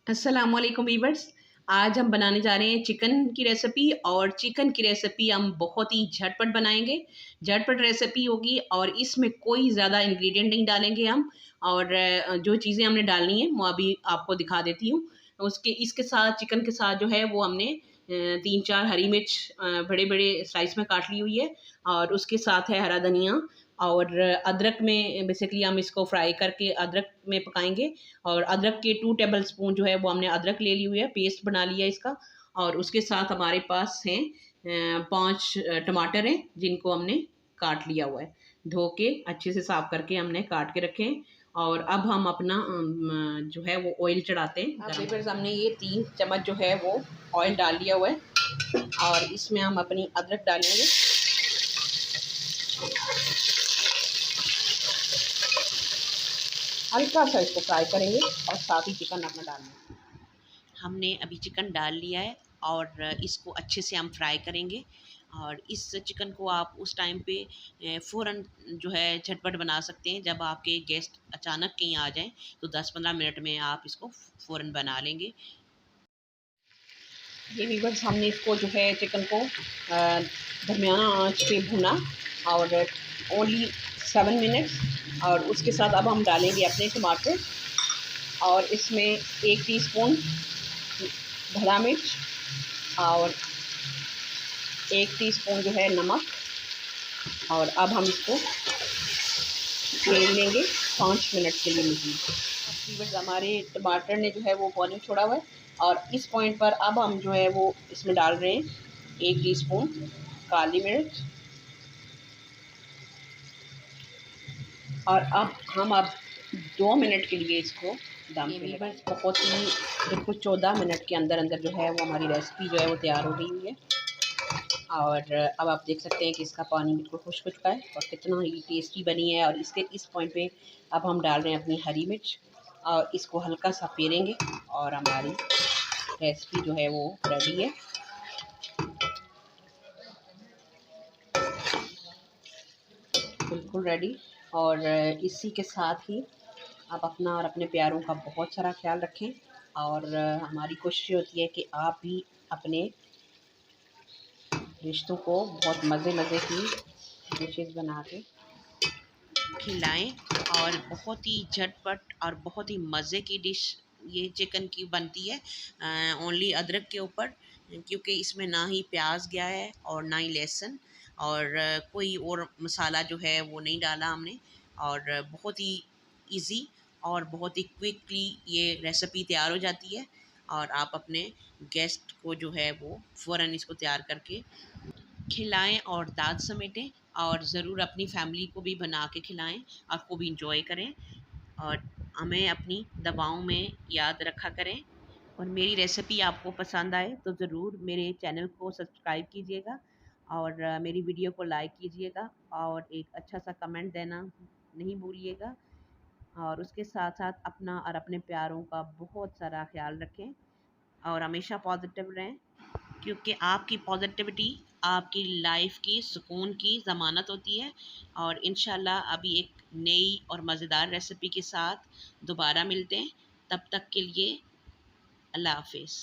अस्सलाम वालेकुम वीवर्स। आज हम बनाने जा रहे हैं चिकन की रेसिपी, और चिकन की रेसिपी हम बहुत ही झटपट बनाएंगे। झटपट रेसिपी होगी और इसमें कोई ज़्यादा इंग्रेडिएंट नहीं डालेंगे हम। और जो चीज़ें हमने डालनी है वो अभी आपको दिखा देती हूँ। उसके इसके साथ चिकन के साथ जो है वो हमने 3-4 हरी मिर्च बड़े बड़े स्लाइस में काट ली हुई है, और उसके साथ है हरा धनिया, और अदरक में बेसिकली हम इसको फ्राई करके अदरक में पकाएंगे। और अदरक के 2 टेबल स्पून जो है वो हमने अदरक ले ली हुई है, पेस्ट बना लिया इसका। और उसके साथ हमारे पास हैं 5 टमाटर हैं, जिनको हमने काट लिया हुआ है, धो के अच्छे से साफ करके हमने काट के रखे हैं। और अब हम अपना जो है वो ऑयल चढ़ाते हैं। अब फिर हमने ये 3 चम्मच जो है वो ऑयल डाल लिया हुआ है, और इसमें हम अपनी अदरक डालेंगे। हल्का सा इसको फ्राई करेंगे और साथ ही चिकन अपना डालना। हमने अभी चिकन डाल लिया है, और इसको अच्छे से हम फ्राई करेंगे। और इस चिकन को आप उस टाइम पे फ़ौरन जो है झटपट बना सकते हैं। जब आपके गेस्ट अचानक कहीं आ जाएं तो 10-15 मिनट में आप इसको फ़ौरन बना लेंगे। ये वीवर्स, हमने इसको जो है चिकन को दरमियाना आंच पे भुना, और ओनली 7 मिनट्स। और उसके साथ अब हम डालेंगे अपने टमाटर, और इसमें 1 टीस्पून धड़ा मिर्च, और 1 टीस्पून जो है नमक। और अब हम इसको फेर लेंगे 5 मिनट के लिए मज़ीद। बस हमारे टमाटर ने जो है वो पानी छोड़ा हुआ है, और इस पॉइंट पर अब हम जो है वो इसमें डाल रहे हैं 1 टीस्पून काली मिर्च। और अब हम 2 मिनट के लिए इसको दम पे लगाएं। बहुत ही बिल्कुल 14 मिनट के अंदर अंदर जो है वो हमारी रेसिपी जो है वो तैयार हो गई हुई है। और अब आप देख सकते हैं कि इसका पानी बिल्कुल खुश्क हो चुका है और कितना ही टेस्टी बनी है। और इसके इस पॉइंट पे अब हम डाल रहे हैं अपनी हरी मिर्च, और इसको हल्का सा फेरेंगे, और हमारी रेसिपी जो है वो रेडी है। बिल्कुल रेडी। और इसी के साथ ही आप अपना और अपने प्यारों का बहुत सारा ख्याल रखें। और हमारी कोशिश होती है कि आप भी अपने रिश्तों को बहुत मज़े की डिशेज़ बना के खिलाएं। और बहुत ही झटपट और बहुत ही मज़े की डिश ये चिकन की बनती है, ओनली अदरक के ऊपर, क्योंकि इसमें ना ही प्याज गया है और ना ही लहसुन, और कोई और मसाला जो है वो नहीं डाला हमने। और बहुत ही इजी और बहुत ही क्विकली ये रेसिपी तैयार हो जाती है। और आप अपने गेस्ट को जो है वो फ़ौरन इसको तैयार करके खिलाएं और दाद समेटें। और ज़रूर अपनी फैमिली को भी बना के खिलाएं और खूब इंजॉय करें। और हमें अपनी दवाओं में याद रखा करें। और मेरी रेसिपी आपको पसंद आए तो ज़रूर मेरे चैनल को सब्सक्राइब कीजिएगा, और मेरी वीडियो को लाइक कीजिएगा, और एक अच्छा सा कमेंट देना नहीं भूलिएगा। और उसके साथ साथ अपना और अपने प्यारों का बहुत सारा ख्याल रखें, और हमेशा पॉजिटिव रहें, क्योंकि आपकी पॉजिटिविटी आपकी लाइफ की सुकून की ज़मानत होती है। और इंशाल्लाह अभी एक नई और मज़ेदार रेसिपी के साथ दोबारा मिलते हैं। तब तक के लिए अल्लाह हाफ़िज़।